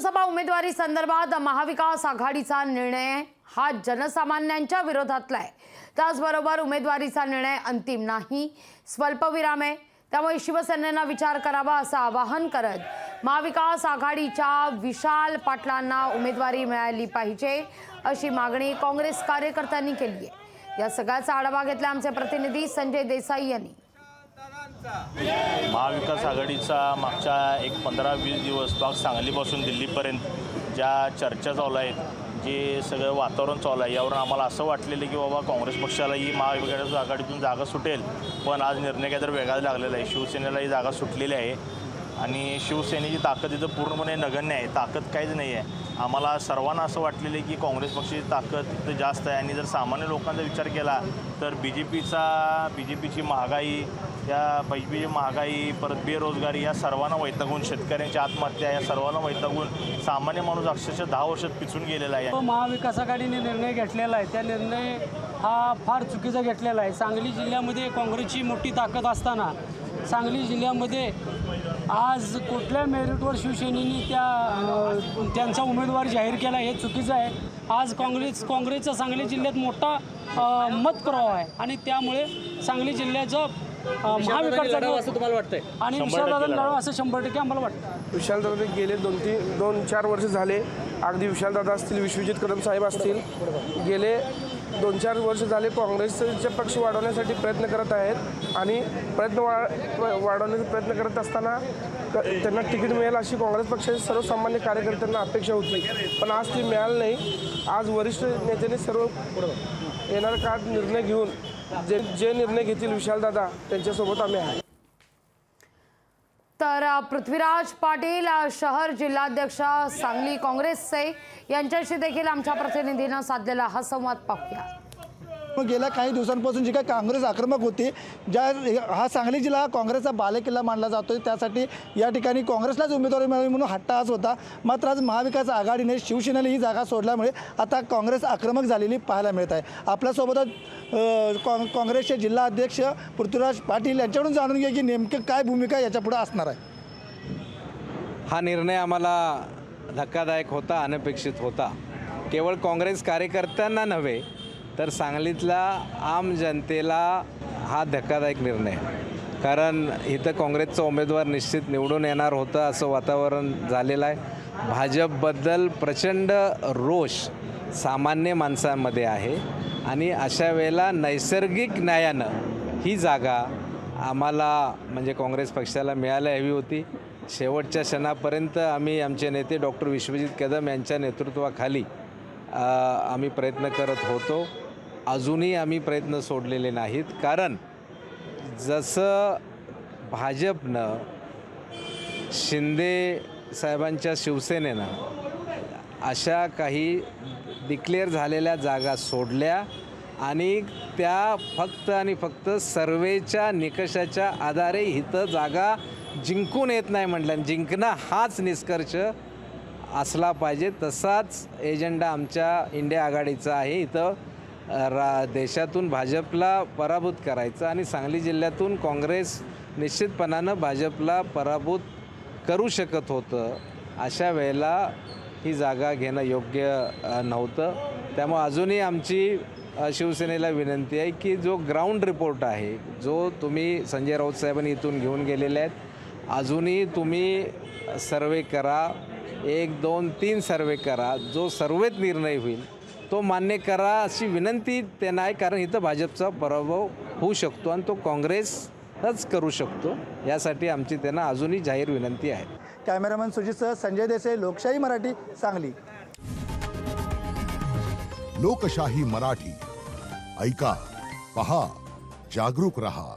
लोकसभा उमेदवारी संदर्भात महाविकास आघाडीचा निर्णय हा जनसामान्यांच्या विरोधातला आहे। त्याचबरोबर उमेदवारीचा निर्णय अंतिम नाही, स्वल्पविराम आहे। त्यामुळे शिवसेनेनं विचार करावा असं आवाहन करत महाविकास आघाडीच्या विशाल पाटलांना उमेदवारी मिळाली पाहिजे अशी मागणी काँग्रेस कार्यकर्त्यांनी केली आहे। या सगळ्याचा आढावा घेतला आमचे प्रतिनिधी संजय देसाई यांनी। महाविकास आघाडीचा मागच्या 15-20 दिवस पाक सांगलीपासून दिल्लीपर्यंत ज्या चर्चा चालू आहेत, जे सगळं वातावरण चालू आहे, यावरून आम्हाला असं वाटलेलं की बाबा काँग्रेस पक्षालाही महाविकास आघाडीतून जागा सुटेल, पण आज निर्णय काय तर वेगळाच लागलेला आहे। शिवसेनेलाही जागा सुटलेली आहे आणि शिवसेनेची ताकद इथं पूर्णपणे नगण्य आहे, ताकद काहीच नाही आहे। आम्हाला सर्वांना असं वाटलेलं आहे की काँग्रेस पक्षाची ताकद इथं जास्त आहे आणि जर सामान्य लोकांचा विचार केला तर बीजेपीची महागाई, परत बेरोजगारी या सर्वांना वैतागून, शेतकऱ्यांची आत्महत्या या सर्वांना वैतागून सामान्य माणूस अक्षरशः 10 वर्षात पिचून गेलेला आहे। महाविकास आघाडीने निर्णय घेतलेला आहे, त्या निर्णय हा फार चुकीचा घेतलेला आहे। सांगली जिल्ह्यामध्ये काँग्रेसची मोठी ताकद असताना सांगली जिल्ह्यामध्ये आज कुठल्या मेरिटवर शिवसेनेने त्यांचा उमेदवार जाहीर केला हे चुकीचं आहे। आज काँग्रेसचा सांगली जिल्ह्यात मोठा मतप्रवाह आहे आणि त्यामुळे सांगली जिल्ह्याचं महाविकास असं तुम्हाला वाटतंय आणि विशालदादा लढावं असं 100% आम्हाला वाटतं। विशालदादा गेले 2-4 वर्ष झाले, अगदी विशालदादा असतील, विश्वजित कदम साहेब असतील, गेले 2-4 वर्ष झाले काँग्रेसचे पक्ष वाढवण्यासाठी प्रयत्न करत आहेत आणि वाढवण्याचा प्रयत्न करत असताना त्यांना तिकीट मिळेल अशी काँग्रेस पक्षाच्या सर्वसामान्य कार्यकर्त्यांना अपेक्षा होती, पण आज ती मिळाली नाही। आज वरिष्ठ नेत्यांनी सर्व येणाऱ्या काळात निर्णय घेऊन जे निर्णय घेतील विशालदादा त्यांच्यासोबत आम्ही आहे। तर पृथ्वीराज पाटील शहर जिल्हाध्यक्ष सांगली काँग्रेसचे यांच्याशी देखील आमच्या प्रतिनिधीनं साधलेला हा संवाद पाहूया। गेल्या काही दिवसांपासून जी काही काँग्रेस आक्रमक होती, हा सांगली जिल्हा काँग्रेसचा बालेकिल्ला मानला जातो, त्यासाठी या ठिकाणी काँग्रेसलाच उमेदवारी मिळावी म्हणून हट्टहास होता। मात्र आज महाविकास आघाडीने शिवसेनेला ही जागा सोडल्यामुळे आता काँग्रेस आक्रमक झालेली पाहायला मिळत आहे। आपल्यासोबतच काँग्रेसचे जिल्हा अध्यक्ष पृथ्वीराज पाटील यांच्याकडून जाणून घ्या की नेमकं काय भूमिका याच्यापुढे असणार आहे। हा निर्णय आम्हाला धक्कादायक होता, अनपेक्षित होता। केवळ काँग्रेस कार्यकर्त्यांना नव्हे तर सांगलीतल्या आम जनतेला हा धक्कादायक निर्णय, कारण इथं काँग्रेसचा उमेदवार निश्चित निवडून येणार होता असं वातावरण झालेलं आहे। भाजपबद्दल प्रचंड रोष सामान्य माणसांमध्ये आहे आणि अशा वेळेला नैसर्गिक न्यायानं ही जागा आम्हाला म्हणजे काँग्रेस पक्षाला मिळायला हवी होती। शेवटच्या क्षणापर्यंत आम्ही आमचे नेते डॉक्टर विश्वजित कदम यांच्या नेतृत्वाखाली आम्ही प्रयत्न करत होतो। अजूनही आम्ही प्रयत्न सोडलेले नाहीत, कारण जसं भाजपनं शिंदे साहेबांच्या शिवसेनेनं अशा काही डिक्लेअर झालेल्या जागा सोडल्या आणि त्या फक्त आणि फक्त सर्वेच्या निकषाच्या आधारे इथं जागा जिंकून येत नाही म्हटलं, जिंकणं हाच निष्कर्ष असला पाहिजे। तसाच एजेंडा आमच्या इंडिया आघाडीचा आहे। इथं देशातून भाजपला पराभूत करायचं आणि सांगली जिल्ह्यातून काँग्रेस निश्चितपणानं भाजपला पराभूत करू शकत होतं। अशा वेळेला ही जागा घेणं योग्य नव्हतं। त्यामुळे अजूनही आमची शिवसेनेला विनंती आहे की जो ग्राउंड रिपोर्ट आहे, जो तुम्ही संजय राऊत साहेबांनी इथून घेऊन गेलेले आहेत, अजूनही तुम्ही सर्वे करा, 1, 2, 3 सर्वे करा, जो सर्वेत निर्णय होईल तो मान्य करा अशी विनंती त्यांना आहे, कारण इथं भाजपचा पराभव होऊ शकतो आणि तो काँग्रेसच करू शकतो। यासाठी आमची त्यांना अजूनही जाहीर विनंती आहे। कॅमेरामॅन सुजितसह संजय देसाई, लोकशाही मराठी, सांगली। लोकशाही मराठी, ऐका, पहा, जागरूक रहा।